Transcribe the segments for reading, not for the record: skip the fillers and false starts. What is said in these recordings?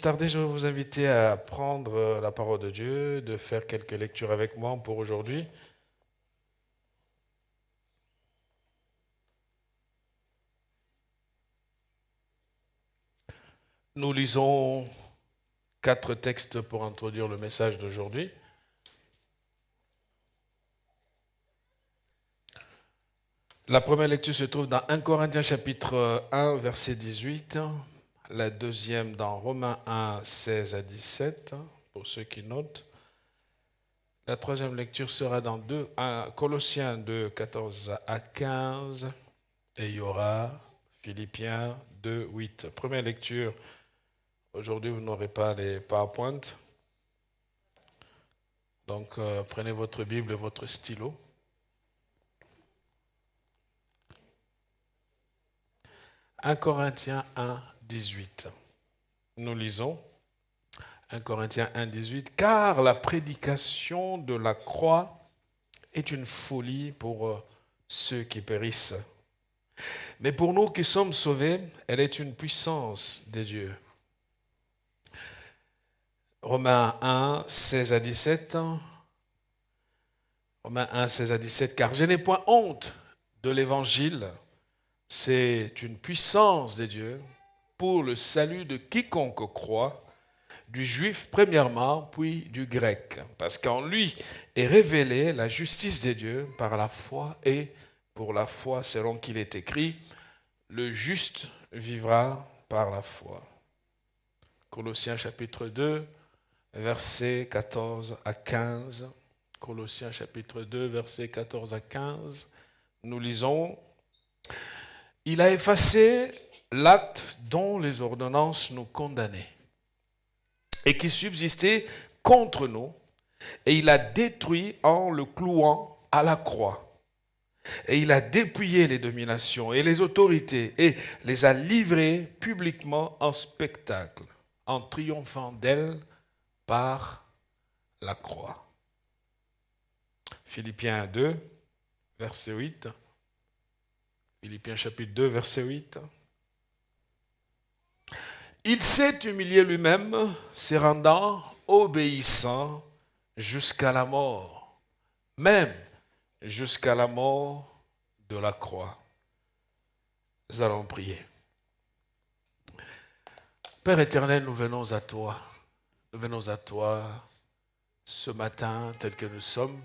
tarder, je vais vous inviter à prendre la parole de Dieu, de faire quelques lectures avec moi pour aujourd'hui. Nous lisons 4 textes pour introduire le message d'aujourd'hui. La première lecture se trouve dans 1 Corinthiens chapitre 1, verset 18. La deuxième dans Romains 1, 16 à 17, pour ceux qui notent. La troisième lecture sera dans Colossiens 2, 14 à 15. Et il y aura Philippiens 2, 8. Première lecture. Aujourd'hui, vous n'aurez pas les PowerPoint. Donc, prenez votre Bible et votre stylo. « 1 Corinthiens 1, 18. Nous lisons 1 Corinthiens 1, 18. « Car la prédication de la croix est une folie pour ceux qui périssent. Mais pour nous qui sommes sauvés, elle est une puissance de Dieu. » Romains 1, 16 à 17. Romains 1, 16 à 17. « Car je n'ai point honte de l'évangile. C'est une puissance de Dieu pour le salut de quiconque croit, du juif premièrement, puis du grec. Parce qu'en lui est révélée la justice de Dieu par la foi et pour la foi selon qu'il est écrit, le juste vivra par la foi. » Colossiens chapitre 2, versets 14 à 15. Colossiens chapitre 2, versets 14 à 15. Nous lisons. « Il a effacé l'acte dont les ordonnances nous condamnaient et qui subsistait contre nous, et il a détruit en le clouant à la croix. Et il a dépouillé les dominations et les autorités et les a livrées publiquement en spectacle, en triomphant d'elles par la croix. » Philippiens 2, verset 8. Philippiens chapitre 2, verset 8. « Il s'est humilié lui-même, se rendant obéissant jusqu'à la mort, même jusqu'à la mort de la croix. » Nous allons prier. Père éternel, nous venons à toi. Nous venons à toi ce matin tel que nous sommes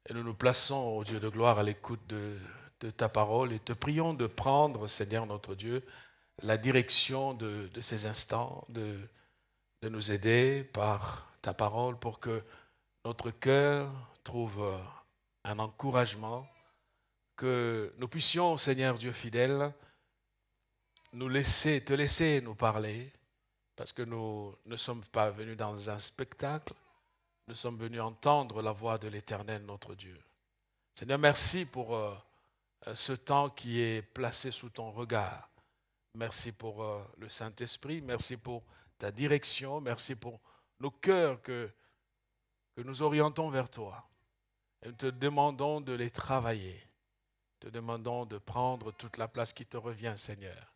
et nous nous plaçons, au Dieu de gloire, à l'écoute de ta parole et te prions de prendre, Seigneur notre Dieu, la direction de ces instants, de nous aider par ta parole pour que notre cœur trouve un encouragement, que nous puissions, Seigneur Dieu fidèle, te laisser nous parler, parce que nous ne sommes pas venus dans un spectacle, nous sommes venus entendre la voix de l'Éternel notre Dieu. Seigneur, merci pour ce temps qui est placé sous ton regard. Merci pour le Saint-Esprit, merci pour ta direction, merci pour nos cœurs que nous orientons vers toi. Et nous te demandons de les travailler. Te demandons de prendre toute la place qui te revient, Seigneur.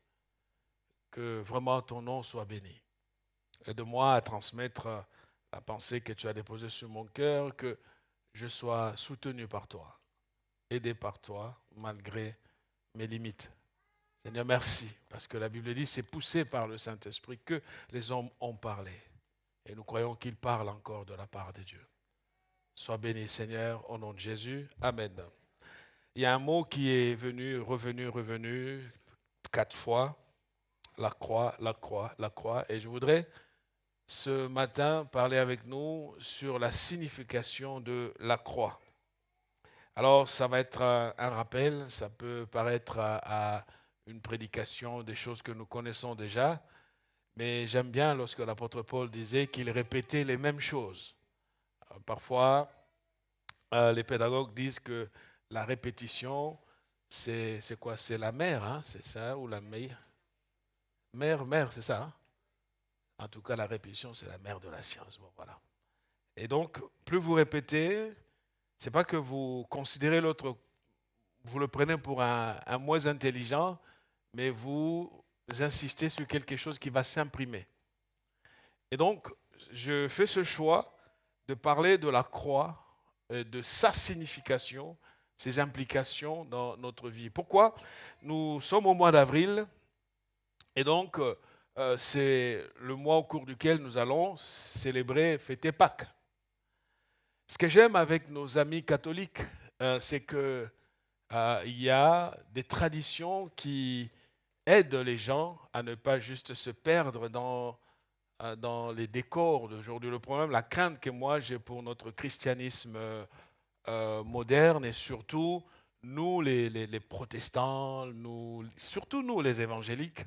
Que vraiment ton nom soit béni. Aide-moi à transmettre la pensée que tu as déposée sur mon cœur, que je sois soutenu par toi, aidé par toi, malgré mes limites. Seigneur, merci, parce que la Bible dit, c'est poussé par le Saint-Esprit que les hommes ont parlé. Et nous croyons qu'ils parlent encore de la part de Dieu. Sois béni, Seigneur, au nom de Jésus. Amen. Il y a un mot qui est revenu 4 fois. La croix, la croix, la croix. Et je voudrais ce matin parler avec nous sur la signification de la croix. Alors, ça va être un rappel, ça peut paraître à une prédication des choses que nous connaissons déjà, mais j'aime bien lorsque l'apôtre Paul disait qu'il répétait les mêmes choses. Parfois, les pédagogues disent que la répétition, c'est quoi? C'est la mère, hein? C'est ça, ou la meilleure? Mère, c'est ça. Hein? En tout cas, la répétition, c'est la mère de la science. Bon, voilà. Et donc, plus vous répétez, c'est pas que vous considérez l'autre, vous le prenez pour un moins intelligent, mais vous insistez sur quelque chose qui va s'imprimer. Et donc, je fais ce choix de parler de la croix, de sa signification, ses implications dans notre vie. Pourquoi? Nous sommes au mois d'avril et donc c'est le mois au cours duquel nous allons célébrer, fêter Pâques. Ce que j'aime avec nos amis catholiques, c'est que il y a des traditions qui aident les gens à ne pas juste se perdre dans les décors d'aujourd'hui. Le problème, la crainte que moi j'ai pour notre christianisme moderne et surtout nous les protestants, surtout nous les évangéliques,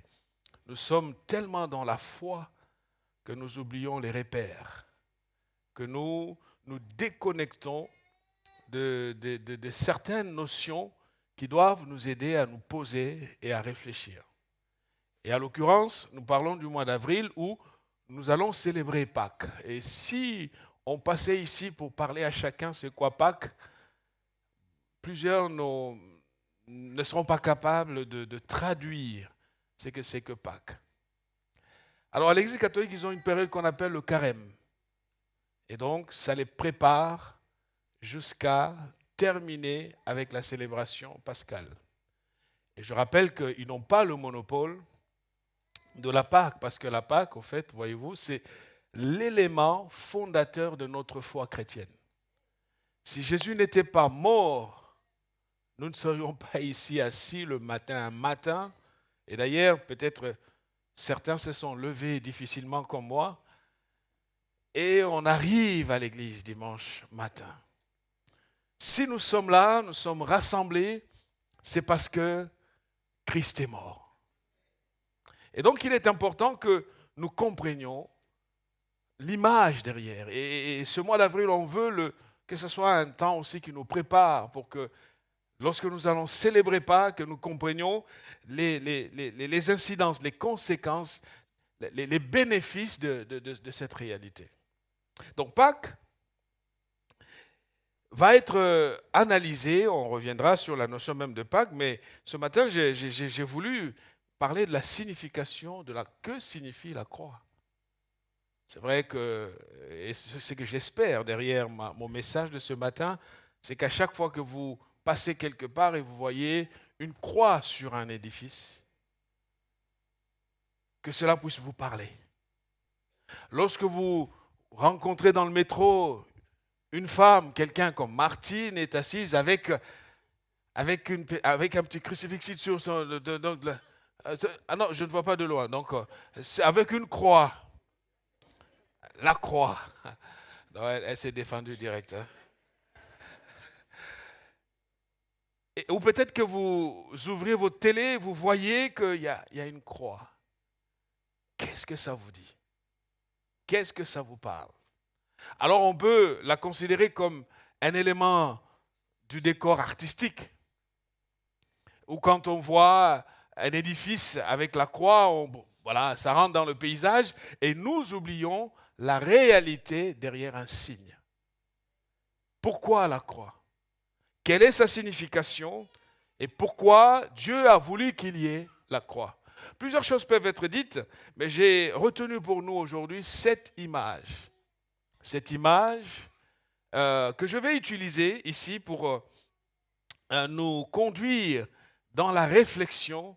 nous sommes tellement dans la foi que nous oublions les repères, que nous nous déconnectons de certaines notions qui doivent nous aider à nous poser et à réfléchir. Et à l'occurrence, nous parlons du mois d'avril où nous allons célébrer Pâques. Et si on passait ici pour parler à chacun c'est quoi Pâques, plusieurs ne seront pas capables de traduire ce que c'est que Pâques. Alors à l'Église catholique, ils ont une période qu'on appelle le carême. Et donc, ça les prépare jusqu'à terminer avec la célébration pascale. Et je rappelle qu'ils n'ont pas le monopole de la Pâque, parce que la Pâque, au fait, voyez-vous, c'est l'élément fondateur de notre foi chrétienne. Si Jésus n'était pas mort, nous ne serions pas ici assis le matin. Et d'ailleurs, peut-être certains se sont levés difficilement comme moi, et on arrive à l'église dimanche matin. Si nous sommes là, nous sommes rassemblés, c'est parce que Christ est mort. Et donc il est important que nous comprenions l'image derrière. Et ce mois d'avril, on veut que ce soit un temps aussi qui nous prépare pour que lorsque nous allons célébrer Pâques, que nous comprenions les incidences, les conséquences, les bénéfices de cette réalité. Donc Pâques va être analysé, on reviendra sur la notion même de Pâques, mais ce matin j'ai voulu parler de la signification que signifie la croix. C'est vrai que, et ce que j'espère derrière mon message de ce matin, c'est qu'à chaque fois que vous passez quelque part et vous voyez une croix sur un édifice, que cela puisse vous parler. Lorsque vous rencontrez dans le métro une femme, quelqu'un comme Martine est assise avec un petit crucifix sur son... ah non, je ne vois pas de loin. Donc, avec une croix. La croix. Non, elle s'est défendue direct. Hein. Ou peut-être que vous ouvrez votre télé, vous voyez qu'il y a une croix. Qu'est-ce que ça vous dit? Qu'est-ce que ça vous parle? Alors on peut la considérer comme un élément du décor artistique. Ou quand on voit un édifice avec la croix, voilà, ça rentre dans le paysage et nous oublions la réalité derrière un signe. Pourquoi la croix? Quelle est sa signification? Et pourquoi Dieu a voulu qu'il y ait la croix? Plusieurs choses peuvent être dites, mais j'ai retenu pour nous aujourd'hui cette image. Cette image que je vais utiliser ici pour nous conduire dans la réflexion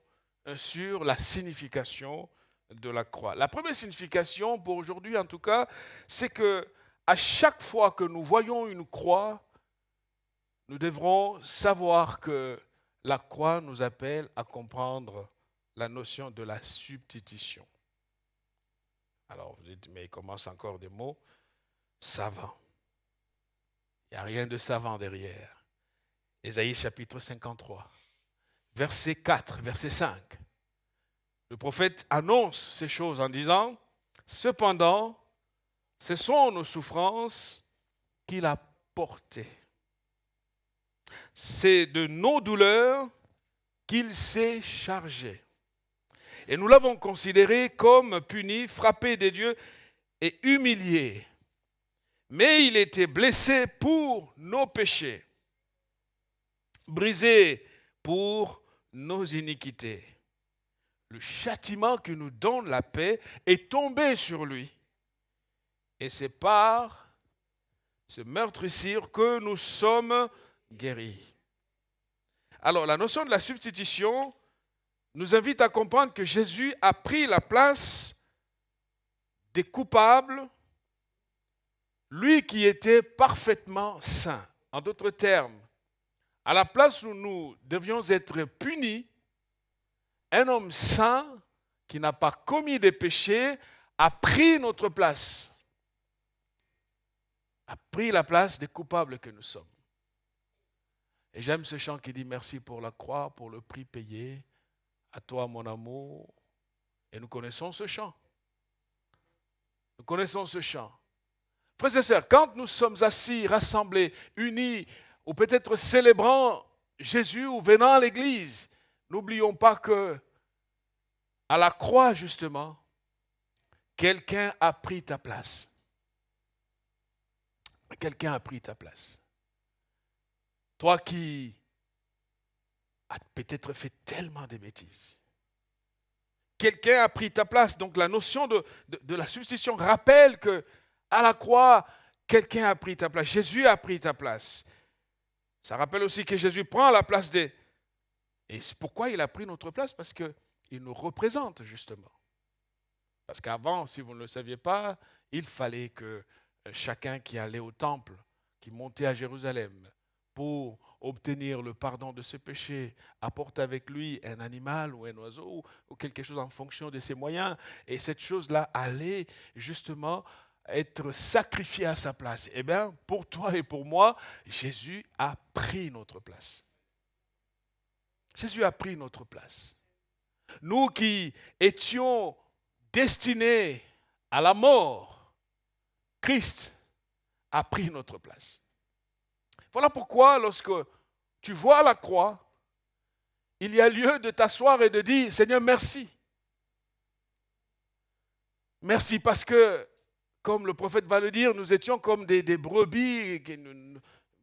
sur la signification de la croix. La première signification pour aujourd'hui, en tout cas, c'est que à chaque fois que nous voyons une croix, nous devrons savoir que la croix nous appelle à comprendre la notion de la substitution. Alors, vous dites, mais il commence encore des mots savants. Il n'y a rien de savant derrière. Ésaïe chapitre 53, verset 4, verset 5. Le prophète annonce ces choses en disant, « Cependant, ce sont nos souffrances qu'il a portées. C'est de nos douleurs qu'il s'est chargé. Et nous l'avons considéré comme puni, frappé des dieux et humilié. Mais il était blessé pour nos péchés, brisé pour nos iniquités. Le châtiment qui nous donne la paix est tombé sur lui. Et c'est par ce meurtrissure que nous sommes guéris. Alors, la notion de la substitution nous invite à comprendre que Jésus a pris la place des coupables, lui qui était parfaitement saint. En d'autres termes, à la place où nous devions être punis, un homme saint qui n'a pas commis des péchés a pris notre place, a pris la place des coupables que nous sommes. Et j'aime ce chant qui dit merci pour la croix, pour le prix payé, à toi mon amour. Et nous connaissons ce chant. Nous connaissons ce chant. Frères et sœurs, quand nous sommes assis, rassemblés, unis, ou peut-être célébrant Jésus ou venant à l'église, n'oublions pas que à la croix, justement, quelqu'un a pris ta place. Quelqu'un a pris ta place. Toi qui as peut-être fait tellement de bêtises. Quelqu'un a pris ta place. Donc la notion de la substitution rappelle que à la croix, quelqu'un a pris ta place. Jésus a pris ta place. Ça rappelle aussi que Jésus prend la place des... Et c'est pourquoi il a pris notre place? Parce qu'il nous représente, justement. Parce qu'avant, si vous ne le saviez pas, il fallait que chacun qui allait au temple, qui montait à Jérusalem, pour obtenir le pardon de ses péchés, apporte avec lui un animal ou un oiseau ou quelque chose en fonction de ses moyens. Et cette chose-là allait justement être sacrifiée à sa place. Eh bien, pour toi et pour moi, Jésus a pris notre place. Jésus a pris notre place. Nous qui étions destinés à la mort, Christ a pris notre place. Voilà pourquoi lorsque tu vois la croix, il y a lieu de t'asseoir et de dire, Seigneur, merci. Merci parce que, comme le prophète va le dire, nous étions comme des brebis,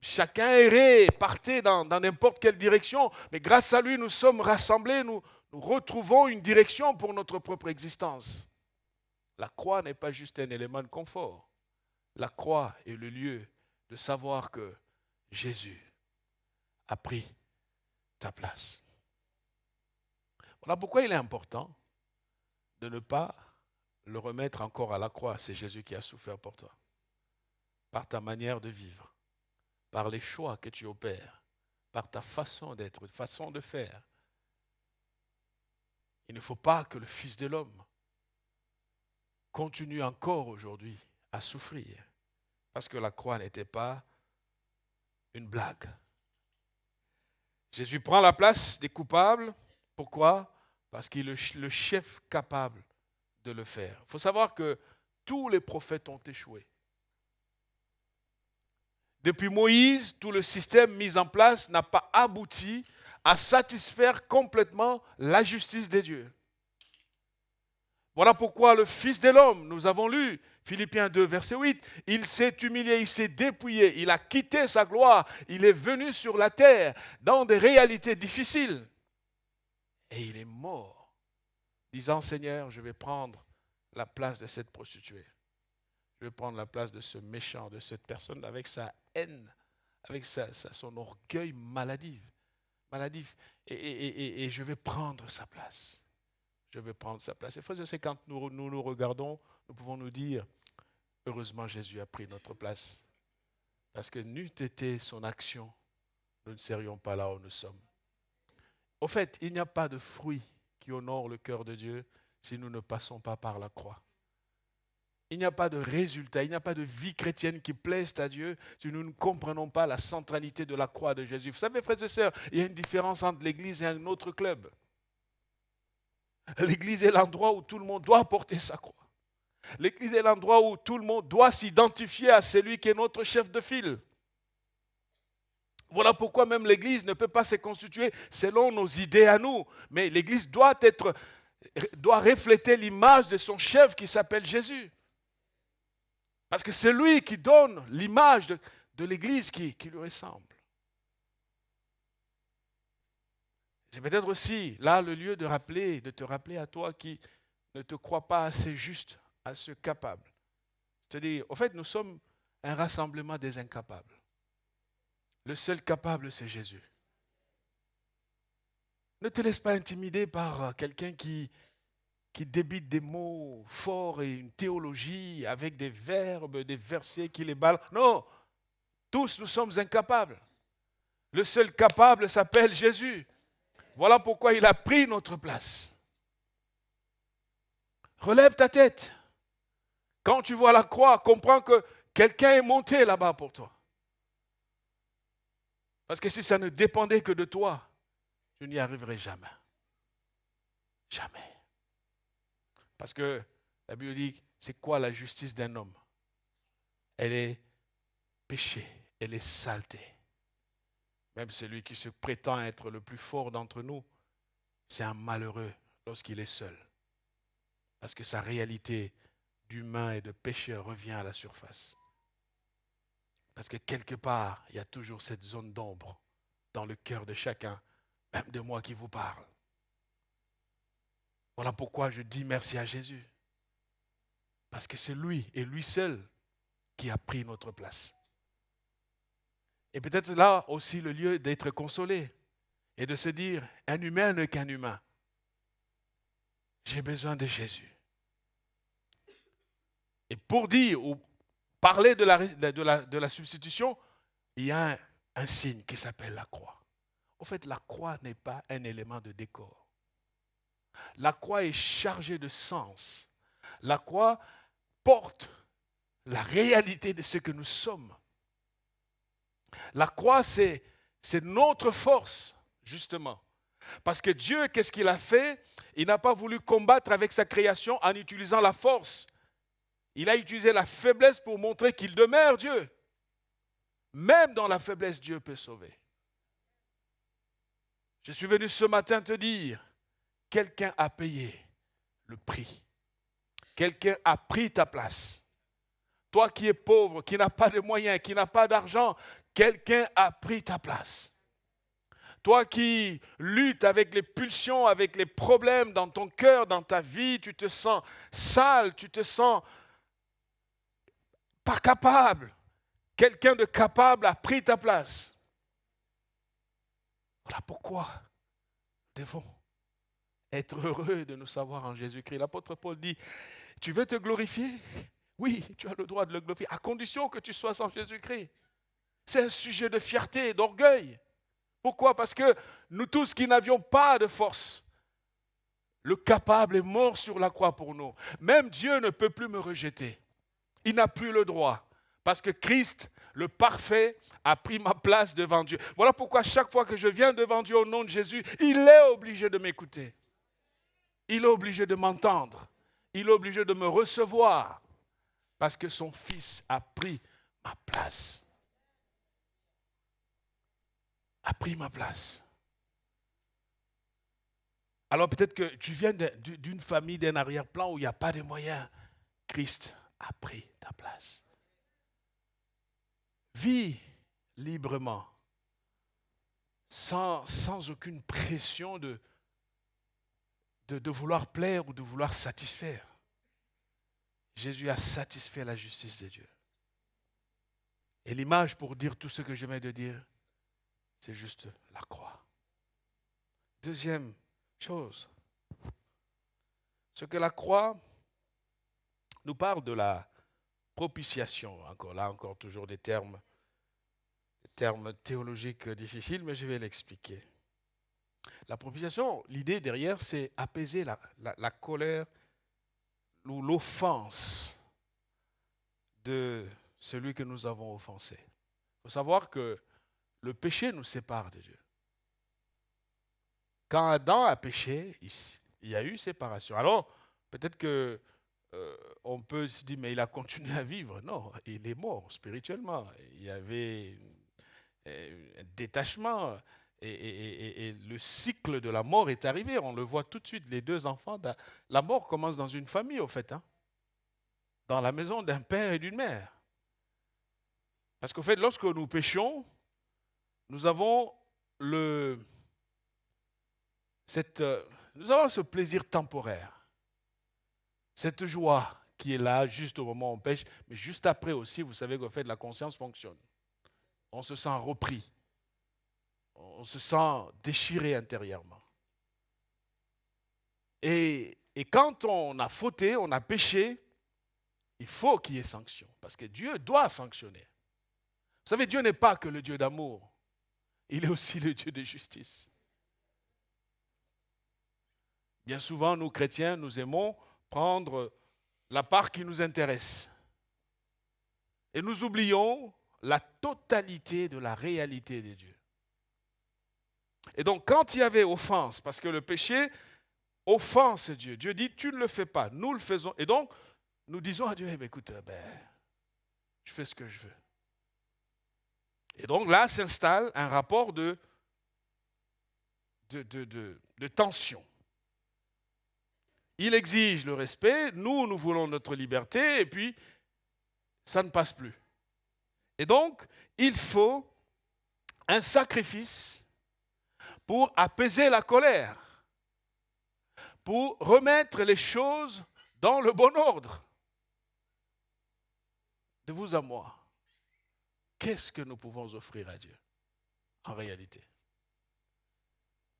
chacun errait, partait dans n'importe quelle direction, mais grâce à lui, nous sommes rassemblés, nous retrouvons une direction pour notre propre existence. La croix n'est pas juste un élément de confort. La croix est le lieu de savoir que Jésus a pris ta place. Voilà pourquoi il est important de ne pas le remettre encore à la croix. C'est Jésus qui a souffert pour toi. Par ta manière de vivre, par les choix que tu opères, par ta façon d'être, façon de faire. Il ne faut pas que le Fils de l'homme continue encore aujourd'hui à souffrir. Parce que la croix n'était pas une blague. Jésus prend la place des coupables. Pourquoi? Parce qu'il est le chef capable de le faire. Il faut savoir que tous les prophètes ont échoué. Depuis Moïse, tout le système mis en place n'a pas abouti à satisfaire complètement la justice des dieux. Voilà pourquoi le Fils de l'homme, nous avons lu Philippiens 2, verset 8, il s'est humilié, il s'est dépouillé, il a quitté sa gloire, il est venu sur la terre dans des réalités difficiles. Et il est mort, disant, Seigneur, je vais prendre la place de cette prostituée. Je vais prendre la place de ce méchant, de cette personne avec sa haine, avec son orgueil maladif. Et je vais prendre sa place. Je vais prendre sa place. Et frères et sœurs, quand nous regardons, nous pouvons nous dire, heureusement Jésus a pris notre place. Parce que n'eût été son action, nous ne serions pas là où nous sommes. Au fait, il n'y a pas de fruit qui honore le cœur de Dieu si nous ne passons pas par la croix. Il n'y a pas de résultat, il n'y a pas de vie chrétienne qui plaise à Dieu si nous ne comprenons pas la centralité de la croix de Jésus. Vous savez, frères et sœurs, il y a une différence entre l'Église et un autre club. L'Église est l'endroit où tout le monde doit porter sa croix. L'Église est l'endroit où tout le monde doit s'identifier à celui qui est notre chef de file. Voilà pourquoi même l'Église ne peut pas se constituer selon nos idées à nous. Mais l'Église doit refléter l'image de son chef qui s'appelle Jésus. Parce que c'est lui qui donne l'image de l'Église qui lui ressemble. C'est peut-être aussi là le lieu de te rappeler à toi qui ne te crois pas assez juste, assez capable. C'est-à-dire, au fait, nous sommes un rassemblement des incapables. Le seul capable, c'est Jésus. Ne te laisse pas intimider par quelqu'un qui débite des mots forts et une théologie avec des verbes, des versets qui les balle. Non, tous nous sommes incapables. Le seul capable s'appelle Jésus. Voilà pourquoi il a pris notre place. Relève ta tête. Quand tu vois la croix, comprends que quelqu'un est monté là-bas pour toi. Parce que si ça ne dépendait que de toi, tu n'y arriverais jamais. Jamais. Parce que la Bible dit, c'est quoi la justice d'un homme? Elle est péché, elle est saleté. Même celui qui se prétend être le plus fort d'entre nous, c'est un malheureux lorsqu'il est seul. Parce que sa réalité d'humain et de pécheur revient à la surface. Parce que quelque part, il y a toujours cette zone d'ombre dans le cœur de chacun, même de moi qui vous parle. Voilà pourquoi je dis merci à Jésus. Parce que c'est lui et lui seul qui a pris notre place. Et peut-être là aussi le lieu d'être consolé et de se dire, un humain n'est qu'un humain. J'ai besoin de Jésus. Et pour dire ou parler de la substitution, il y a un signe qui s'appelle la croix. En fait, la croix n'est pas un élément de décor. La croix est chargée de sens. La croix porte la réalité de ce que nous sommes. La croix, c'est notre force, justement. Parce que Dieu, qu'est-ce qu'il a fait? Il n'a pas voulu combattre avec sa création en utilisant la force. Il a utilisé la faiblesse pour montrer qu'il demeure Dieu. Même dans la faiblesse, Dieu peut sauver. Je suis venu ce matin te dire, quelqu'un a payé le prix. Quelqu'un a pris ta place. Toi qui es pauvre, qui n'as pas de moyens, qui n'as pas d'argent, quelqu'un a pris ta place. Toi qui luttes avec les pulsions, avec les problèmes dans ton cœur, dans ta vie, tu te sens sale, tu te sens pas capable. Quelqu'un de capable a pris ta place. Voilà pourquoi nous devons être heureux de nous savoir en Jésus-Christ. L'apôtre Paul dit, tu veux te glorifier? Oui, tu as le droit de le glorifier, à condition que tu sois en Jésus-Christ. C'est un sujet de fierté, d'orgueil. Pourquoi? Parce que nous tous qui n'avions pas de force, le capable est mort sur la croix pour nous. Même Dieu ne peut plus me rejeter. Il n'a plus le droit. Parce que Christ, le parfait, a pris ma place devant Dieu. Voilà pourquoi chaque fois que je viens devant Dieu au nom de Jésus, il est obligé de m'écouter. Il est obligé de m'entendre. Il est obligé de me recevoir. Parce que son Fils a pris ma place. A pris ma place. Alors peut-être que tu viens d'une famille, d'un arrière-plan où il n'y a pas de moyens. Christ a pris ta place. Vis librement, sans aucune pression de vouloir plaire ou de vouloir satisfaire. Jésus a satisfait la justice de Dieu. Et l'image pour dire tout ce que je viens de dire, c'est juste la croix. Deuxième chose, ce que la croix nous parle de la propitiation. Encore toujours des termes théologiques difficiles, mais je vais l'expliquer. La propitiation, l'idée derrière, c'est apaiser la colère ou l'offense de celui que nous avons offensé. Il faut savoir que le péché nous sépare de Dieu. Quand Adam a péché, il y a eu séparation. Alors, peut-être que on peut se dire, mais il a continué à vivre. Non, il est mort spirituellement. Il y avait un détachement et le cycle de la mort est arrivé. On le voit tout de suite, les deux enfants. La mort commence dans une famille, au fait. Dans la maison d'un père et d'une mère. Parce qu'au fait, lorsque nous péchons, nous avons ce plaisir temporaire, cette joie qui est là juste au moment où on pêche, mais juste après aussi, vous savez qu'au fait, la conscience fonctionne. On se sent repris. On se sent déchiré intérieurement. Et quand on a fauté, on a péché, il faut qu'il y ait sanction. Parce que Dieu doit sanctionner. Vous savez, Dieu n'est pas que le Dieu d'amour. Il est aussi le Dieu de justice. Bien souvent, nous chrétiens, nous aimons prendre la part qui nous intéresse. Et nous oublions la totalité de la réalité de Dieu. Et donc, quand il y avait offense, parce que le péché offense Dieu, Dieu dit, tu ne le fais pas, nous le faisons. Et donc, nous disons à Dieu, eh bien, écoute, je fais ce que je veux. Et donc là s'installe un rapport de tension. Il exige le respect, nous voulons notre liberté, et puis ça ne passe plus. Et donc, il faut un sacrifice pour apaiser la colère, pour remettre les choses dans le bon ordre. De vous à moi, qu'est-ce que nous pouvons offrir à Dieu en réalité?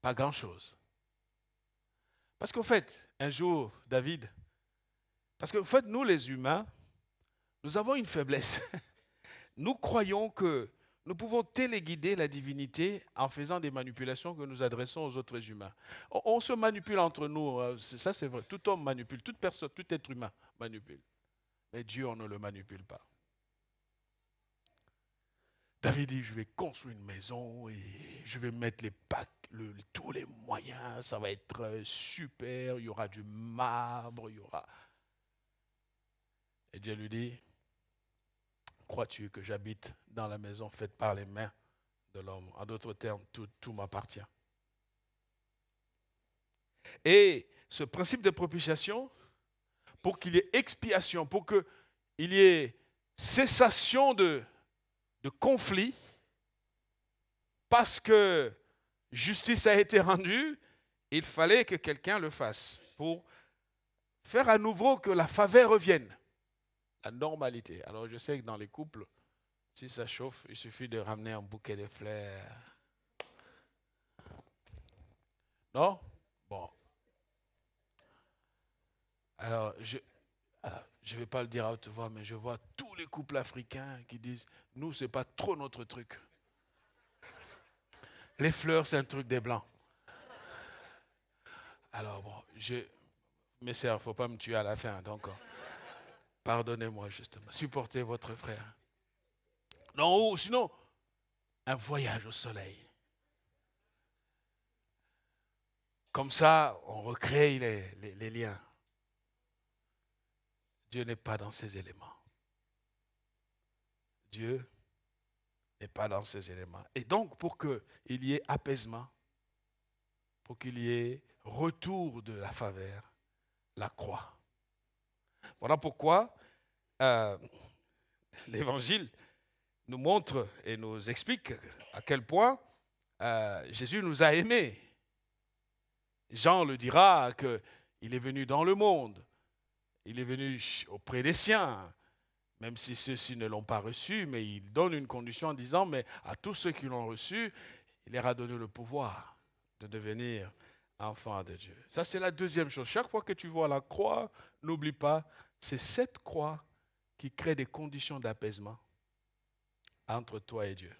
Pas grand-chose. Parce qu'au fait, un jour, David, parce qu'au fait, nous les humains, nous avons une faiblesse. Nous croyons que nous pouvons téléguider la divinité en faisant des manipulations que nous adressons aux autres humains. On se manipule entre nous, ça c'est vrai. Tout homme manipule, toute personne, tout être humain manipule. Mais Dieu, on ne le manipule pas. David dit, je vais construire une maison et je vais mettre tous les moyens, ça va être super, il y aura du marbre, il y aura... Et Dieu lui dit, crois-tu que j'habite dans la maison faite par les mains de l'homme? En d'autres termes, tout m'appartient. Et ce principe de propitiation, pour qu'il y ait expiation, pour qu'il y ait cessation de conflit, parce que justice a été rendue, il fallait que quelqu'un le fasse pour faire à nouveau que la faveur revienne, la normalité. Alors je sais que dans les couples, si ça chauffe, il suffit de ramener un bouquet de fleurs. Non? Bon. Alors, je ne vais pas le dire à haute voix, mais je vois tous les couples africains qui disent, nous, ce n'est pas trop notre truc. Les fleurs, c'est un truc des Blancs. Alors bon, mes sœurs, il ne faut pas me tuer à la fin, donc pardonnez-moi justement. Supportez votre frère. Non, ou sinon, un voyage au soleil. Comme ça, on recrée les liens. Dieu n'est pas dans ces éléments. Dieu n'est pas dans ces éléments. Et donc, pour qu'il y ait apaisement, pour qu'il y ait retour de la faveur, la croix. Voilà pourquoi l'Évangile nous montre et nous explique à quel point Jésus nous a aimés. Jean le dira qu'il est venu dans le monde, il est venu auprès des siens, même si ceux-ci ne l'ont pas reçu, mais il donne une condition en disant, mais à tous ceux qui l'ont reçu, il leur a donné le pouvoir de devenir enfants de Dieu. Ça, c'est la deuxième chose. Chaque fois que tu vois la croix, n'oublie pas, c'est cette croix qui crée des conditions d'apaisement entre toi et Dieu.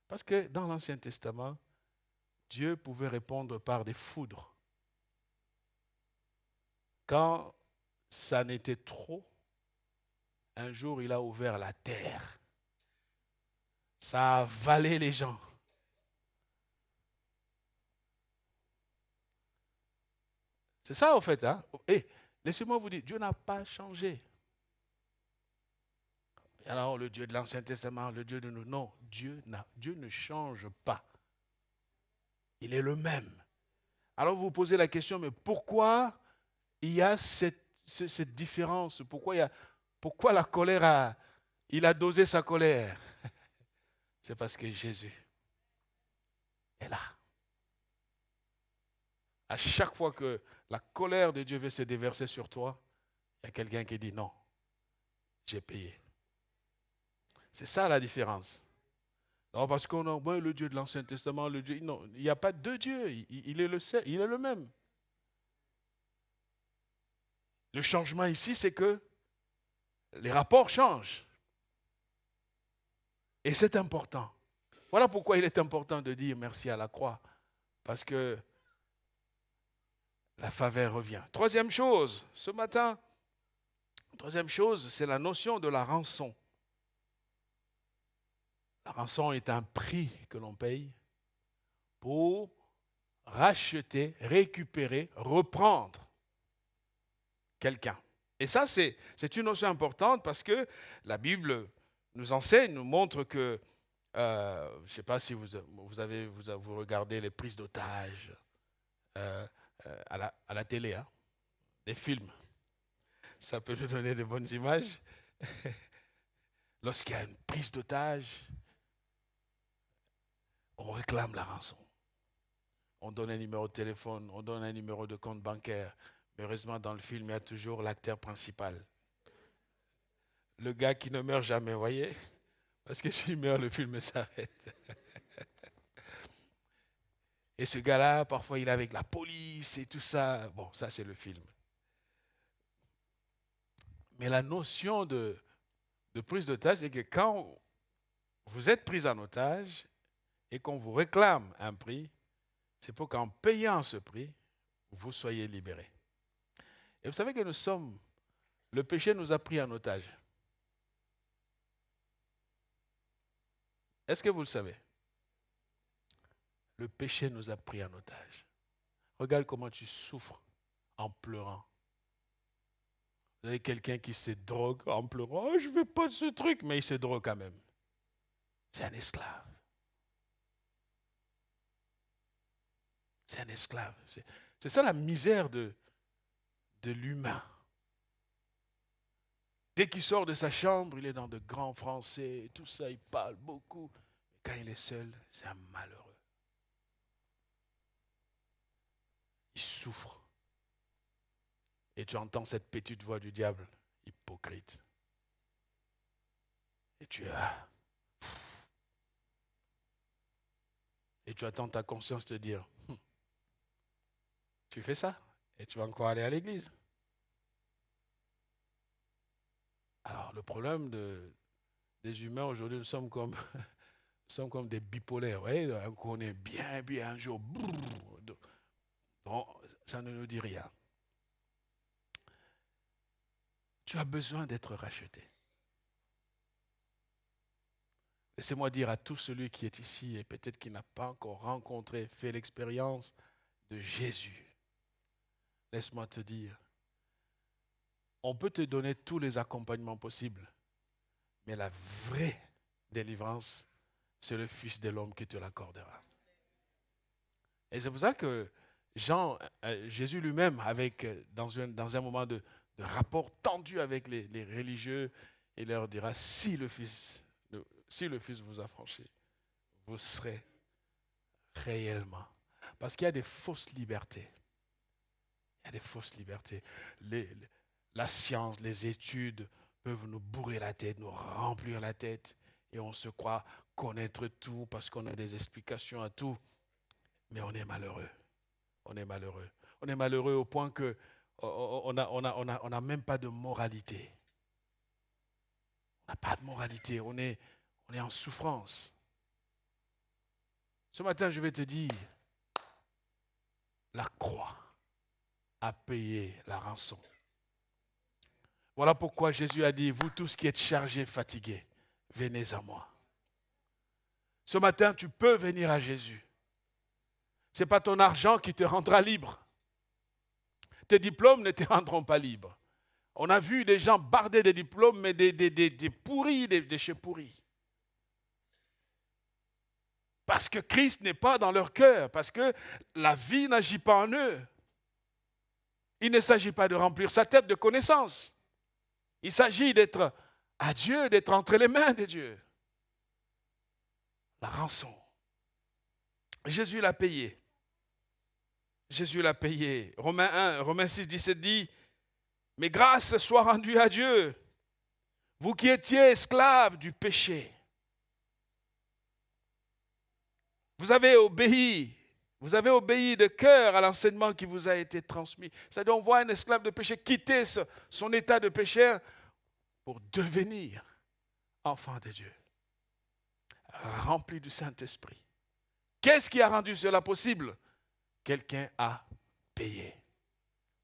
Parce que dans l'Ancien Testament, Dieu pouvait répondre par des foudres. Quand ça n'était trop, un jour il a ouvert la terre. Ça a avalé les gens. C'est ça, en fait. Hein? Et laissez-moi vous dire, Dieu n'a pas changé. Alors, le Dieu de l'Ancien Testament, le Dieu de nous. Non, Dieu ne change pas. Il est le même. Alors, vous vous posez la question, mais pourquoi il y a cette différence? Pourquoi la colère il a dosé sa colère? C'est parce que Jésus est là. À chaque fois que la colère de Dieu veut se déverser sur toi, Il y a quelqu'un qui dit non, j'ai payé. C'est ça la différence. Non, parce qu'on a le Dieu de l'Ancien Testament, le Dieu. Non, il n'y a pas deux dieux, il est le même. Le changement ici, c'est que les rapports changent. Et c'est important. Voilà pourquoi il est important de dire merci à la croix. Parce que la faveur revient. Troisième chose, ce matin, c'est la notion de la rançon. La rançon est un prix que l'on paye pour racheter, récupérer, reprendre quelqu'un. Et ça, c'est une notion importante parce que la Bible nous enseigne, nous montre que, je ne sais pas si vous regardez les prises d'otages à la télé, hein, des films. Ça peut nous donner de bonnes images. Lorsqu'il y a une prise d'otage, on réclame la rançon. On donne un numéro de téléphone, on donne un numéro de compte bancaire. Mais heureusement, dans le film, il y a toujours l'acteur principal. Le gars qui ne meurt jamais, vous voyez? Parce que s'il meurt, le film s'arrête. Et ce gars-là, parfois, il est avec la police et tout ça. Bon, ça, c'est le film. Mais la notion de prise d'otage, c'est que quand vous êtes pris en otage et qu'on vous réclame un prix, c'est pour qu'en payant ce prix, vous soyez libérés. Et vous savez que le péché nous a pris en otage. Est-ce que vous le savez? Le péché nous a pris en otage. Regarde comment tu souffres en pleurant. Vous avez quelqu'un qui se drogue en pleurant. Oh, je ne veux pas de ce truc, mais il se drogue quand même. C'est un esclave. C'est un esclave. C'est ça la misère de l'humain. Dès qu'il sort de sa chambre, il est dans de grands français, tout ça, il parle beaucoup. Mais quand il est seul, c'est un malheureux. Il souffre. Et tu entends cette petite voix du diable, hypocrite. Et tu attends ta conscience te dire, tu fais ça et tu vas encore aller à l'église. Alors le problème des humains aujourd'hui, nous sommes comme des bipolaires. Vous voyez, on est bien, un jour. Donc, ça ne nous dit rien. Tu as besoin d'être racheté. Laissez-moi dire à tout celui qui est ici et peut-être qui n'a pas encore rencontré, fait l'expérience de Jésus. Laisse-moi te dire, on peut te donner tous les accompagnements possibles, mais la vraie délivrance, c'est le Fils de l'homme qui te l'accordera. Et c'est pour ça que Jésus lui-même, dans un moment de rapport tendu avec les religieux, il leur dira, si le Fils vous a franchi, vous serez réellement. Parce qu'il y a des fausses libertés. Il y a des fausses libertés. La science, les études peuvent nous bourrer la tête, nous remplir la tête. Et on se croit connaître tout parce qu'on a des explications à tout. Mais on est malheureux. On est malheureux. On est malheureux au point qu'on n'a même pas de moralité. On n'a pas de moralité. On est en souffrance. Ce matin, je vais te dire, la croix a payé la rançon. Voilà pourquoi Jésus a dit, vous tous qui êtes chargés, fatigués, venez à moi. Ce matin, tu peux venir à Jésus. Ce n'est pas ton argent qui te rendra libre. Tes diplômes ne te rendront pas libre. On a vu des gens barder des diplômes, mais des pourris, des déchets pourris. Parce que Christ n'est pas dans leur cœur, parce que la vie n'agit pas en eux. Il ne s'agit pas de remplir sa tête de connaissances. Il s'agit d'être à Dieu, d'être entre les mains de Dieu. La rançon. Jésus l'a payé. Jésus l'a payé. Romains 6, 17 dit, Mais grâce soit rendue à Dieu, vous qui étiez esclaves du péché. Vous avez obéi de cœur à l'enseignement qui vous a été transmis. C'est-à-dire, on voit un esclave de péché quitter son état de pécheur pour devenir enfant de Dieu, rempli du Saint-Esprit. Qu'est-ce qui a rendu cela possible? Quelqu'un a payé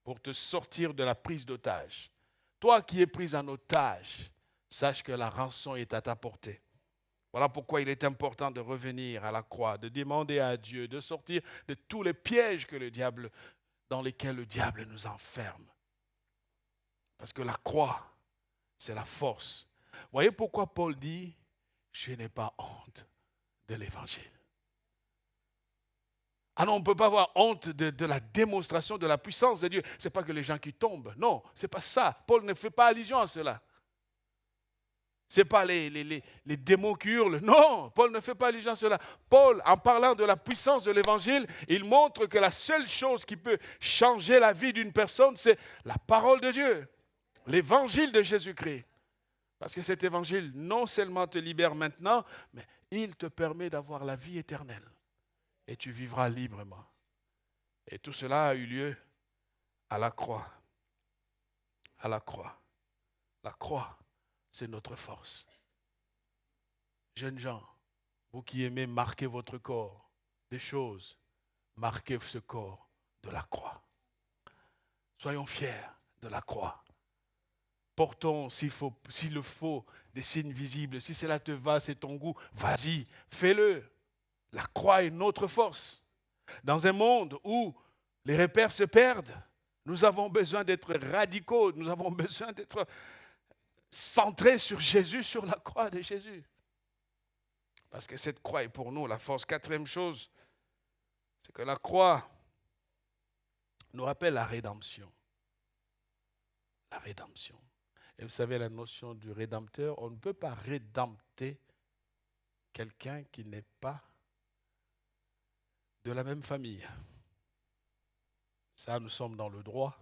pour te sortir de la prise d'otage. Toi qui es pris en otage, sache que la rançon est à ta portée. Voilà pourquoi il est important de revenir à la croix, de demander à Dieu de sortir de tous les pièges dans lesquels le diable nous enferme. Parce que la croix, c'est la force. Voyez pourquoi Paul dit, je n'ai pas honte de l'évangile. Ah non, on ne peut pas avoir honte de la démonstration de la puissance de Dieu. Ce n'est pas que les gens qui tombent. Non, ce n'est pas ça. Paul ne fait pas allusion à cela. Ce n'est pas les démons qui hurlent. Non, Paul ne fait pas allusion à cela. Paul, en parlant de la puissance de l'évangile, il montre que la seule chose qui peut changer la vie d'une personne, c'est la parole de Dieu. L'évangile de Jésus-Christ. Parce que cet évangile non seulement te libère maintenant, mais il te permet d'avoir la vie éternelle. Et tu vivras librement. Et tout cela a eu lieu à la croix. À la croix. La croix, c'est notre force. Jeunes gens, vous qui aimez marquer votre corps des choses, marquez ce corps de la croix. Soyons fiers de la croix. Portons, s'il le faut, des signes visibles. Si cela te va, c'est ton goût, vas-y, fais-le. La croix est notre force. Dans un monde où les repères se perdent, nous avons besoin d'être radicaux, nous avons besoin d'être centrés sur Jésus, sur la croix de Jésus. Parce que cette croix est pour nous la force. Quatrième chose, c'est que la croix nous rappelle la rédemption. La rédemption. Et vous savez, la notion du rédempteur, on ne peut pas rédempter quelqu'un qui n'est pas de la même famille. Ça, nous sommes dans le droit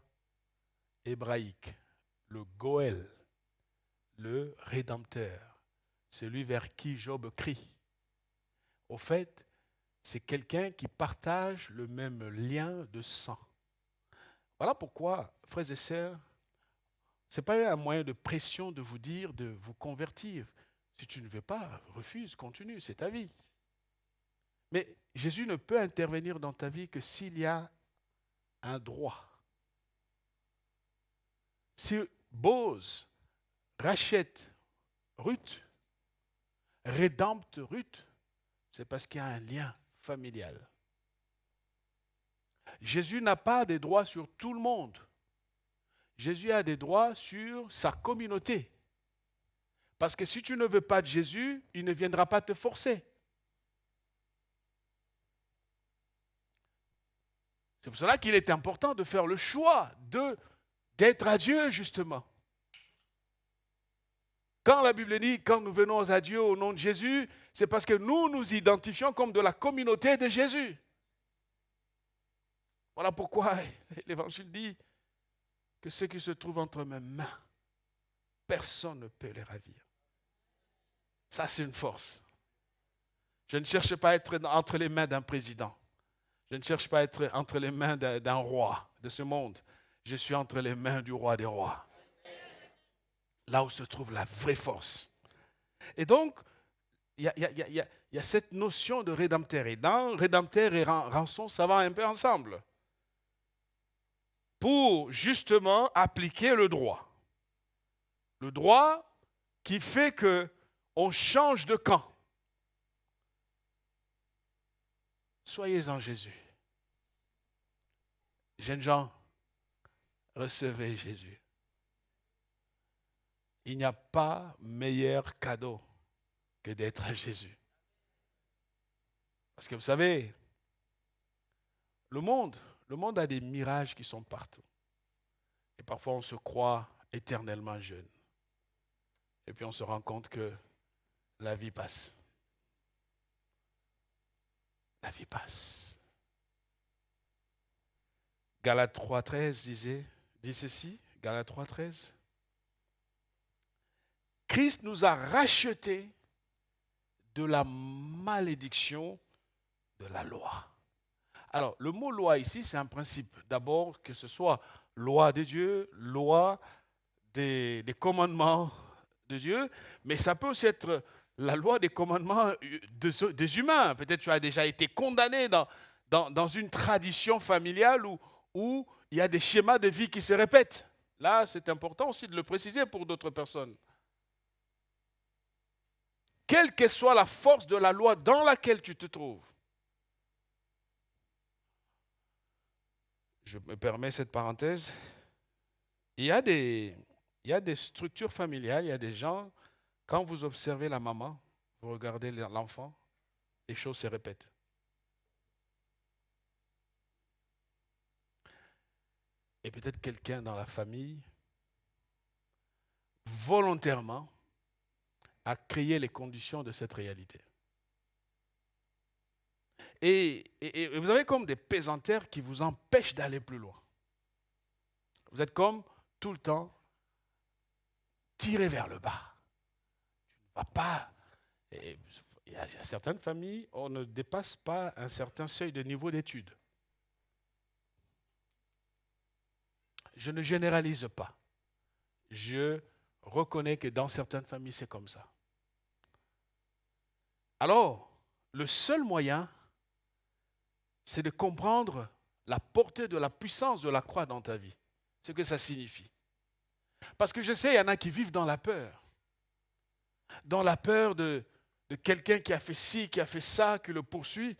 hébraïque. Le Goël, le rédempteur, celui vers qui Job crie. Au fait, c'est quelqu'un qui partage le même lien de sang. Voilà pourquoi, frères et sœurs, ce n'est pas un moyen de pression de vous dire de vous convertir. Si tu ne veux pas, refuse, continue, c'est ta vie. Mais Jésus ne peut intervenir dans ta vie que s'il y a un droit. Si Boz rachète Ruth, rédempte Ruth, c'est parce qu'il y a un lien familial. Jésus n'a pas des droits sur tout le monde. Jésus a des droits sur sa communauté. Parce que si tu ne veux pas de Jésus, il ne viendra pas te forcer. C'est pour cela qu'il est important de faire le choix d'être à Dieu, justement. Quand la Bible dit, quand nous venons à Dieu au nom de Jésus, c'est parce que nous nous identifions comme de la communauté de Jésus. Voilà pourquoi l'Évangile dit que ceux qui se trouvent entre mes mains, personne ne peut les ravir. Ça, c'est une force. Je ne cherche pas à être entre les mains d'un président. Je ne cherche pas à être entre les mains d'un roi de ce monde. Je suis entre les mains du roi des rois. Là où se trouve la vraie force. Et donc, il y a cette notion de rédempteur. Et dans rédempteur et rançon, ça va un peu ensemble. Pour justement appliquer le droit. Le droit qui fait qu'on change de camp. Soyez en Jésus. Jeunes gens, recevez Jésus. Il n'y a pas meilleur cadeau que d'être à Jésus. Parce que vous savez, le monde a des mirages qui sont partout. Et parfois on se croit éternellement jeune. Et puis on se rend compte que la vie passe. La vie passe. Galates 3,13 dit ceci. Galates 3,13. Christ nous a rachetés de la malédiction de la loi. Alors, le mot loi ici, c'est un principe. D'abord, que ce soit loi de Dieu, loi des commandements de Dieu, mais ça peut aussi être la loi des commandements des humains. Peut-être tu as déjà été condamné dans une tradition familiale où il y a des schémas de vie qui se répètent. Là, c'est important aussi de le préciser pour d'autres personnes. Quelle que soit la force de la loi dans laquelle tu te trouves, je me permets cette parenthèse, il y a des structures familiales, il y a des gens, quand vous observez la maman, vous regardez l'enfant, les choses se répètent. Et peut-être quelqu'un dans la famille, volontairement, a créé les conditions de cette réalité. Et vous avez comme des pesanteurs qui vous empêchent d'aller plus loin. Vous êtes comme tout le temps tiré vers le bas. Tu ne vas pas. Il y a certaines familles, on ne dépasse pas un certain seuil de niveau d'études. Je ne généralise pas. Je reconnais que dans certaines familles, c'est comme ça. Alors, le seul moyen, c'est de comprendre la portée de la puissance de la croix dans ta vie. Ce que ça signifie. Parce que je sais, il y en a qui vivent dans la peur. Dans la peur de quelqu'un qui a fait ci, qui a fait ça, qui le poursuit.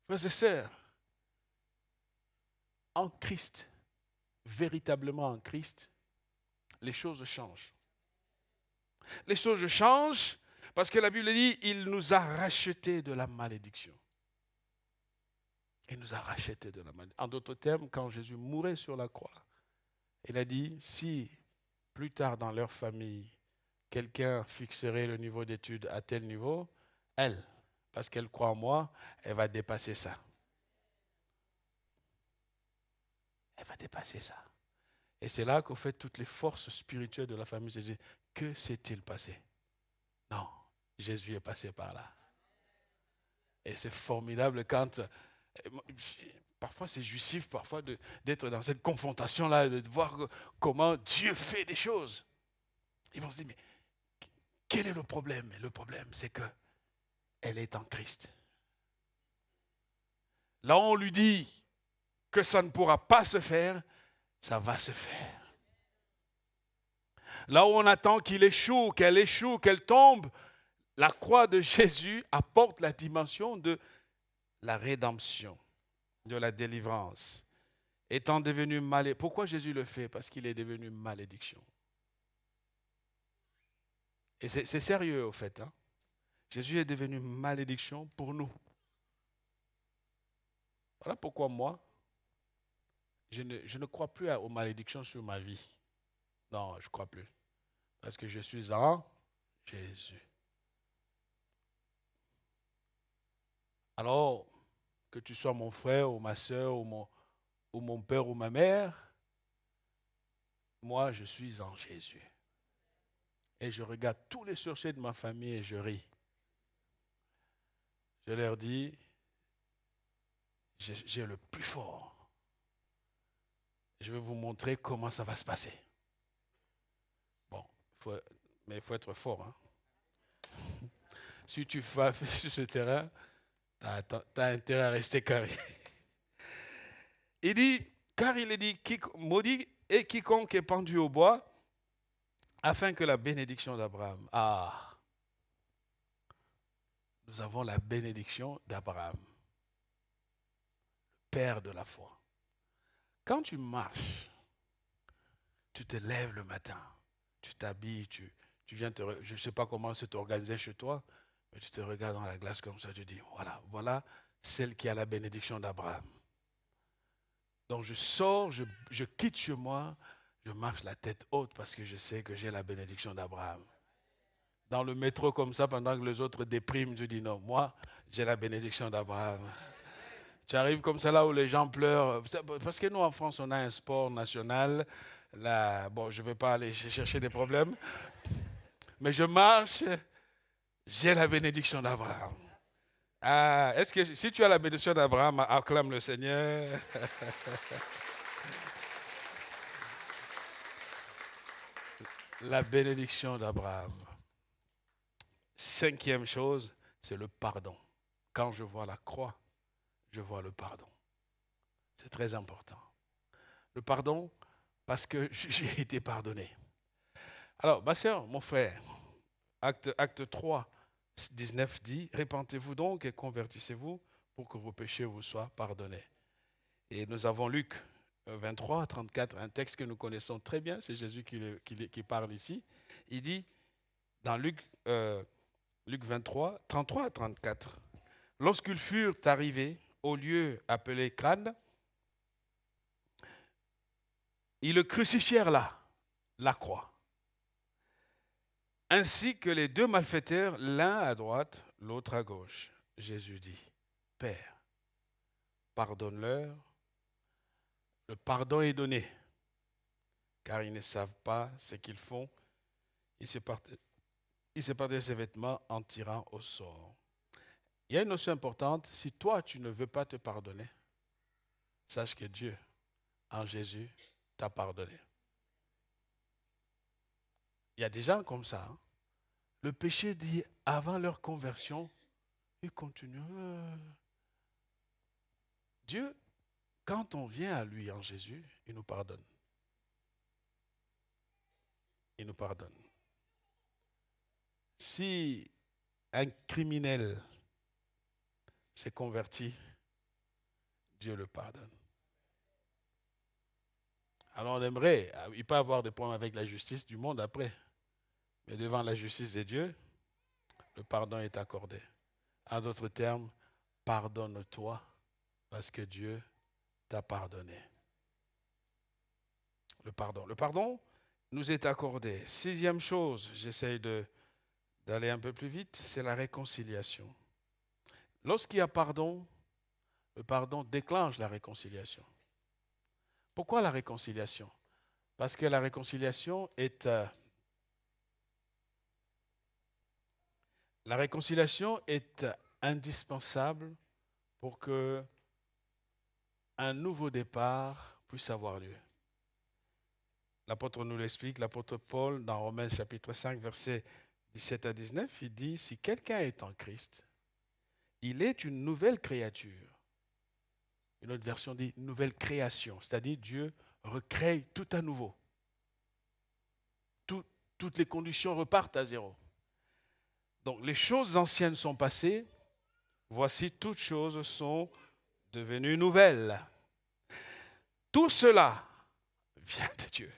Frères et sœurs, en Christ, véritablement en Christ, les choses changent. Les choses changent parce que la Bible dit, il nous a rachetés de la malédiction. Il nous a rachetés de la malédiction. En d'autres termes, quand Jésus mourait sur la croix, il a dit, si plus tard dans leur famille, quelqu'un fixerait le niveau d'études à tel niveau, elle, parce qu'elle croit en moi, elle va dépasser ça. Elle va dépasser ça. Et c'est là qu'au fait, toutes les forces spirituelles de la famille se disent, que s'est-il passé? Non, Jésus est passé par là. Et c'est formidable quand... Parfois c'est jouissif, parfois d'être dans cette confrontation-là, de voir comment Dieu fait des choses. Ils vont se dire, mais quel est le problème? Et le problème, c'est qu'elle est en Christ. Là, on lui dit que ça ne pourra pas se faire, ça va se faire. Là où on attend qu'il échoue, qu'elle tombe, la croix de Jésus apporte la dimension de la rédemption, de la délivrance. Étant devenu malédiction. Pourquoi Jésus le fait? Parce qu'il est devenu malédiction. Et c'est sérieux au fait. Hein? Jésus est devenu malédiction pour nous. Voilà pourquoi moi, je ne crois plus aux malédictions sur ma vie. Non, je ne crois plus. Parce que je suis en Jésus. Alors, que tu sois mon frère ou ma soeur ou mon père ou ma mère, moi, je suis en Jésus. Et je regarde tous les sorciers de ma famille et je ris. Je leur dis, j'ai le plus fort. Je vais vous montrer comment ça va se passer. Bon, mais il faut être fort. Hein? Si tu vas sur ce terrain, tu as intérêt à rester carré. Il dit, car il est dit, maudit est quiconque est pendu au bois, afin que la bénédiction d'Abraham. Ah, nous avons la bénédiction d'Abraham, père de la foi. Quand tu marches, tu te lèves le matin, tu t'habilles, tu viens je ne sais pas comment c'est organisé chez toi, mais tu te regardes dans la glace comme ça, tu dis, voilà celle qui a la bénédiction d'Abraham. Donc je sors, je quitte chez moi, je marche la tête haute parce que je sais que j'ai la bénédiction d'Abraham. Dans le métro comme ça, pendant que les autres dépriment, je dis non, moi, j'ai la bénédiction d'Abraham. Tu arrives comme ça là où les gens pleurent. Parce que nous, en France, on a un sport national. Là, bon, je ne vais pas aller chercher des problèmes. Mais je marche, j'ai la bénédiction d'Abraham. Ah, est-ce que si tu as la bénédiction d'Abraham, acclame le Seigneur. La bénédiction d'Abraham. Cinquième chose, c'est le pardon. Quand je vois la croix, je vois le pardon. C'est très important. Le pardon, parce que j'ai été pardonné. Alors, ma soeur, mon frère, acte 3, 19 dit, répentez-vous donc et convertissez-vous pour que vos péchés vous soient pardonnés. Et nous avons Luc 23, 34, un texte que nous connaissons très bien, c'est Jésus qui parle ici. Il dit, dans Luc 23, 33 à 34, lorsqu'ils furent arrivés au lieu appelé Crâne, ils le crucifièrent là, la croix, ainsi que les deux malfaiteurs, l'un à droite, l'autre à gauche. Jésus dit, Père, pardonne-leur, le pardon est donné, car ils ne savent pas ce qu'ils font. Il se partait ses vêtements en tirant au sort. Il y a une notion importante, si toi tu ne veux pas te pardonner, sache que Dieu, en Jésus, t'a pardonné. Il y a des gens comme ça. Hein? Le péché dit, avant leur conversion, ils continuent. Dieu, quand on vient à lui en Jésus, il nous pardonne. Il nous pardonne. Si un criminel s'est converti, Dieu le pardonne. Alors on aimerait, il peut avoir des problèmes avec la justice du monde après, mais devant la justice de Dieu, le pardon est accordé. En d'autres termes, pardonne-toi parce que Dieu t'a pardonné. Le pardon. Le pardon nous est accordé. Sixième chose, j'essaye d'aller un peu plus vite, c'est la réconciliation. Lorsqu'il y a pardon, le pardon déclenche la réconciliation. Pourquoi la réconciliation? Parce que la réconciliation est indispensable pour que un nouveau départ puisse avoir lieu. L'apôtre nous l'explique, l'apôtre Paul, dans Romains chapitre 5, versets 17 à 19, il dit, si quelqu'un est en Christ, il est une nouvelle créature. Une autre version dit nouvelle création, c'est-à-dire Dieu recrée tout à nouveau. Toutes les conditions repartent à zéro. Donc les choses anciennes sont passées, voici toutes choses sont devenues nouvelles. Tout cela vient de Dieu,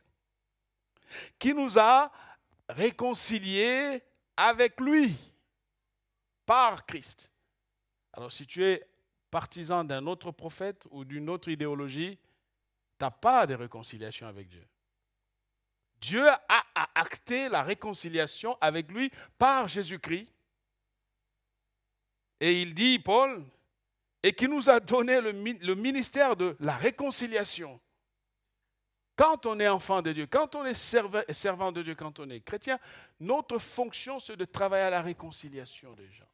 qui nous a réconciliés avec lui, par Christ. Alors si tu es partisan d'un autre prophète ou d'une autre idéologie, tu n'as pas de réconciliation avec Dieu. Dieu a acté la réconciliation avec lui par Jésus-Christ. Et il dit, Paul, et qui nous a donné le ministère de la réconciliation. Quand on est enfant de Dieu, quand on est servant de Dieu, quand on est chrétien, notre fonction, c'est de travailler à la réconciliation des gens.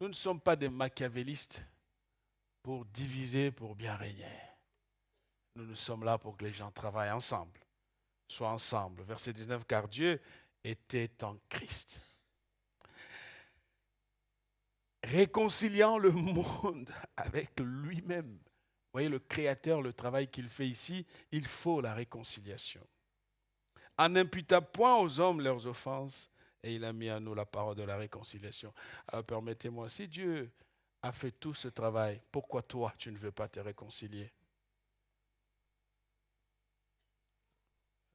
Nous ne sommes pas des machiavélistes pour diviser, pour bien régner. Nous sommes là pour que les gens travaillent ensemble, soient ensemble. Verset 19, car Dieu était en Christ, réconciliant le monde avec lui-même. Vous voyez, le Créateur, le travail qu'il fait ici, il faut la réconciliation. En n'imputant point aux hommes leurs offenses, et il a mis à nous la parole de la réconciliation. Alors permettez-moi, si Dieu a fait tout ce travail, pourquoi toi, tu ne veux pas te réconcilier?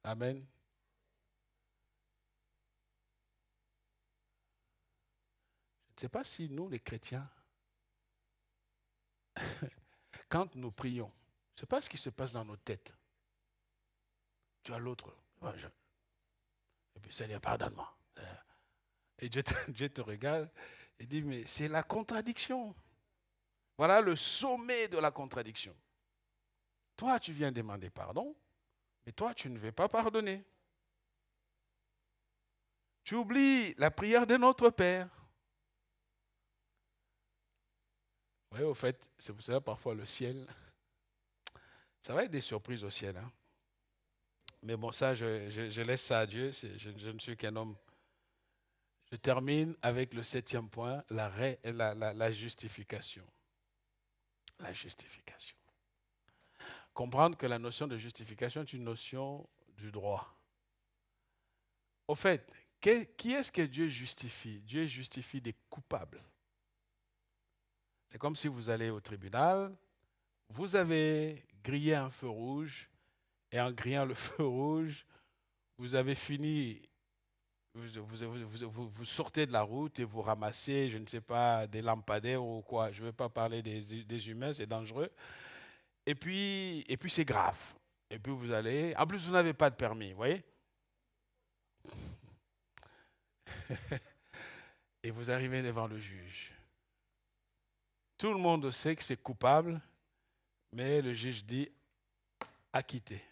Amen. Je ne sais pas si nous, les chrétiens, quand nous prions, je ne sais pas ce qui se passe dans nos têtes. Tu as l'autre. Et puis Seigneur, pardonne-moi. Et Dieu te regarde et dit, mais c'est la contradiction. Voilà le sommet de la contradiction. Toi, tu viens demander pardon, mais toi, tu ne veux pas pardonner. Tu oublies la prière de notre Père. Oui, au fait, c'est pour cela parfois le ciel, ça va être des surprises au ciel. Hein. Mais bon, ça, je laisse ça à Dieu. Je ne suis qu'un homme. Je termine avec le 7e point, la justification. La justification. Comprendre que la notion de justification est une notion du droit. Au fait, qui est-ce que Dieu justifie? Dieu justifie des coupables. C'est comme si vous allez au tribunal, vous avez grillé un feu rouge, et en grillant le feu rouge, vous avez fini, vous sortez de la route et vous ramassez, je ne sais pas, des lampadaires ou quoi. Je ne vais pas parler des humains, c'est dangereux. Et puis c'est grave. Et puis vous allez, en plus vous n'avez pas de permis, vous voyez? Et vous arrivez devant le juge. Tout le monde sait que c'est coupable, mais le juge dit acquitté.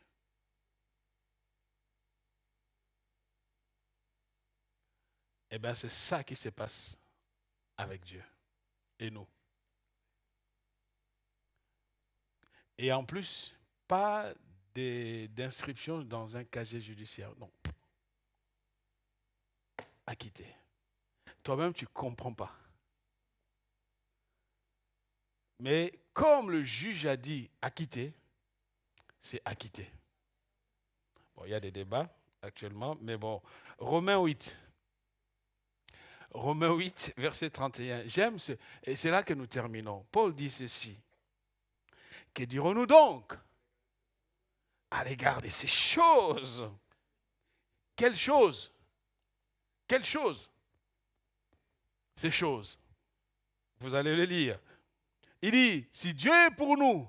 Eh bien, c'est ça qui se passe avec Dieu et nous. Et en plus, pas d'inscription dans un casier judiciaire, non. Acquitté. Toi-même, tu ne comprends pas. Mais comme le juge a dit acquitté, c'est acquitté. Bon, il y a des débats actuellement, mais bon. Romains 8. Romains 8, verset 31. J'aime et c'est là que nous terminons. Paul dit ceci. Que dirons-nous donc à l'égard de ces choses? Quelles choses? Quelles choses? Ces choses. Vous allez le lire. Il dit, si Dieu est pour nous,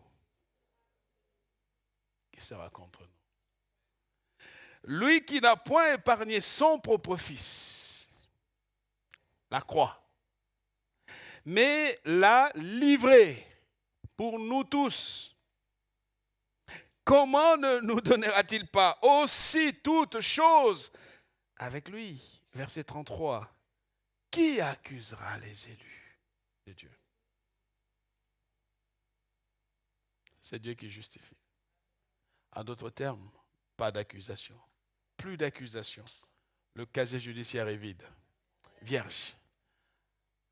qui sera contre nous? Lui qui n'a point épargné son propre fils, la croix, mais l'a livré pour nous tous. Comment ne nous donnera-t-il pas aussi toutes choses avec lui? Verset 33. Qui accusera les élus de Dieu? C'est Dieu qui justifie. En d'autres termes, pas d'accusation. Plus d'accusation. Le casier judiciaire est vide. Vierge.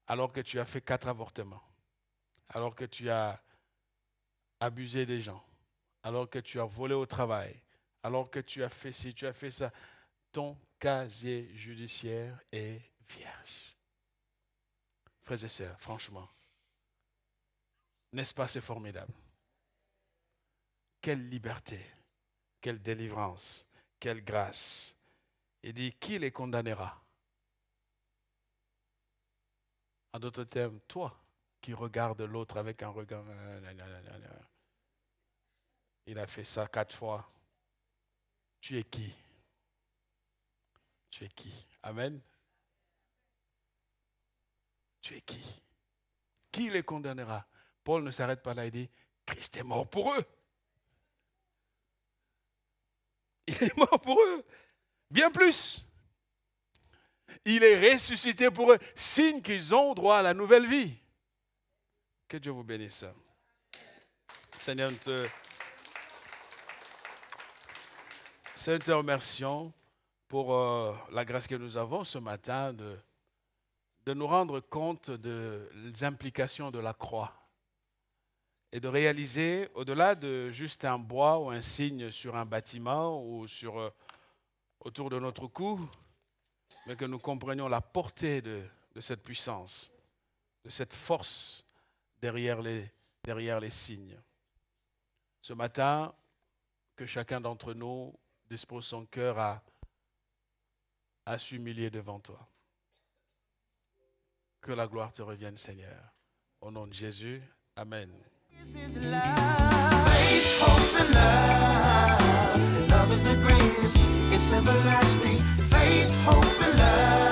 Alors que tu as fait 4 avortements. Alors que tu as abusé des gens. Alors que tu as volé au travail. Alors que tu as fait ci, tu as fait ça. Ton casier judiciaire est vierge. Frères et sœurs, franchement, n'est-ce pas, c'est formidable? Quelle liberté, quelle délivrance, quelle grâce. Il dit, qui les condamnera? En d'autres termes, toi qui regardes l'autre avec un regard. Il a fait ça 4 fois. Tu es qui? Tu es qui? Amen. Tu es qui? Qui les condamnera? Paul ne s'arrête pas là, il dit, Christ est mort pour eux. Il est mort pour eux. Bien plus. Il est ressuscité pour eux. Signe qu'ils ont droit à la nouvelle vie. Que Dieu vous bénisse. Seigneur, nous te remercions pour la grâce que nous avons ce matin de nous rendre compte des implications de la croix et de réaliser, au-delà de juste un bois ou un signe sur un bâtiment ou autour de notre cou, mais que nous comprenions la portée de cette puissance, de cette force derrière les signes. Ce matin, que chacun d'entre nous dispose son cœur à s'humilier devant toi. Que la gloire te revienne, Seigneur. Au nom de Jésus, Amen. This is love. Faith, hope, and love. Love is the greatest. It's everlasting. Faith, hope, and love.